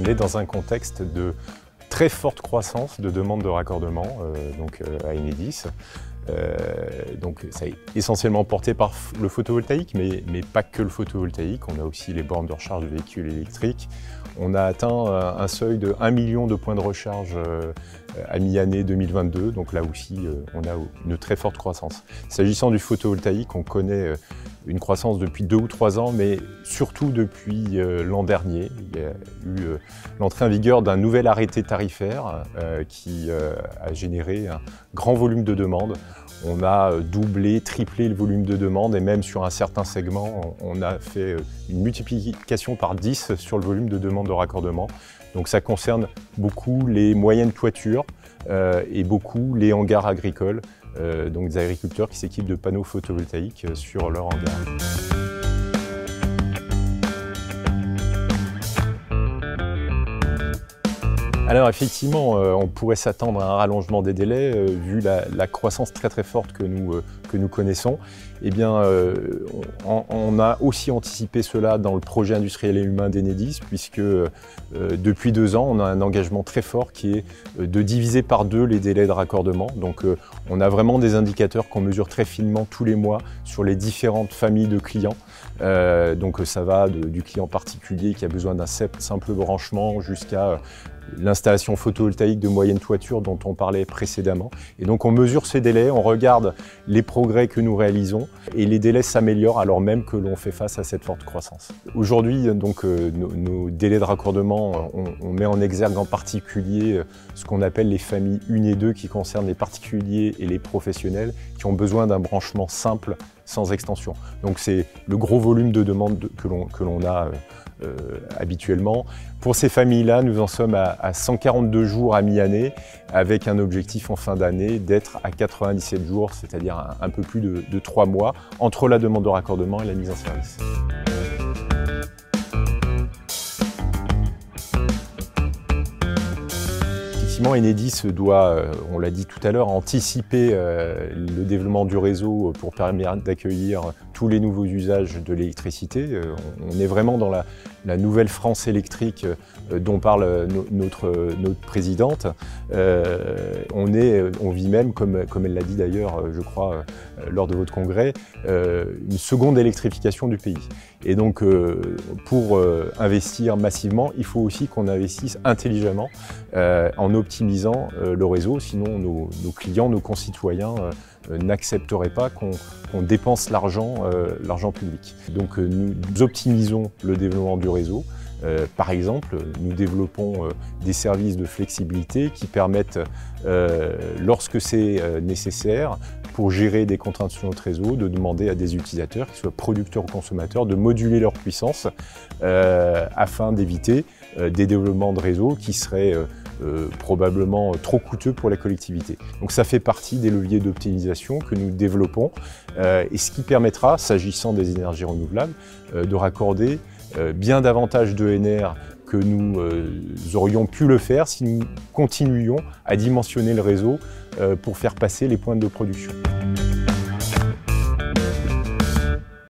est dans un contexte de très forte croissance de demandes de raccordement à Enedis. Donc ça est essentiellement porté par le photovoltaïque, mais pas que le photovoltaïque. On a aussi les bornes de recharge de véhicules électriques. On a atteint un seuil de 1 million de points de recharge à mi-année 2022. Donc là aussi, on a une très forte croissance. S'agissant du photovoltaïque, on connaît une croissance depuis 2 ou 3 ans, mais surtout depuis l'an dernier. Il y a eu l'entrée en vigueur d'un nouvel arrêté tarifaire qui a généré un grand volume de demandes. On a doublé, triplé le volume de demandes et même sur un certain segment, on a fait une multiplication par 10 sur le volume de demandes de raccordement. Donc ça concerne beaucoup les moyennes toitures et beaucoup les hangars agricoles, donc des agriculteurs qui s'équipent de panneaux photovoltaïques sur leur hangar. Alors effectivement, on pourrait s'attendre à un rallongement des délais vu la croissance très forte que nous connaissons. Eh bien, on a aussi anticipé cela dans le projet industriel et humain d'Enedis, puisque depuis 2 ans, on a un engagement très fort qui est de diviser par 2 les délais de raccordement. Donc on a vraiment des indicateurs qu'on mesure très finement tous les mois sur les différentes familles de clients. Donc ça va du client particulier qui a besoin d'un simple branchement jusqu'à l'installation photovoltaïque de moyenne toiture dont on parlait précédemment. Et donc on mesure ces délais, on regarde les progrès que nous réalisons et les délais s'améliorent alors même que l'on fait face à cette forte croissance. Aujourd'hui, donc nos délais de raccordement, on met en exergue en particulier ce qu'on appelle les familles 1 et 2 qui concernent les particuliers et les professionnels qui ont besoin d'un branchement simple sans extension. Donc c'est le gros volume de demandes que l'on a habituellement. Pour ces familles-là, nous en sommes à 142 jours à mi-année, avec un objectif en fin d'année d'être à 97 jours, c'est-à-dire un peu plus de 3 mois, entre la demande de raccordement et la mise en service. Enedis doit, on l'a dit tout à l'heure, anticiper le développement du réseau pour permettre d'accueillir tous les nouveaux usages de l'électricité. On est vraiment dans la nouvelle France électrique dont parle notre présidente. On vit même, comme elle l'a dit d'ailleurs, je crois, lors de votre congrès, une seconde électrification du pays. Et donc, pour investir massivement, il faut aussi qu'on investisse intelligemment en optimisant le réseau, sinon nos clients, nos concitoyens n'accepteraient pas qu'on dépense l'argent public. Donc nous optimisons le développement du réseau. Par exemple, nous développons des services de flexibilité qui permettent, lorsque c'est nécessaire, pour gérer des contraintes sur notre réseau, de demander à des utilisateurs, qu'ils soient producteurs ou consommateurs, de moduler leur puissance afin d'éviter des développements de réseau qui seraient probablement trop coûteux pour la collectivité. Donc ça fait partie des leviers d'optimisation que nous développons et ce qui permettra, s'agissant des énergies renouvelables, de raccorder bien davantage d'ENR que nous aurions pu le faire si nous continuions à dimensionner le réseau pour faire passer les pointes de production.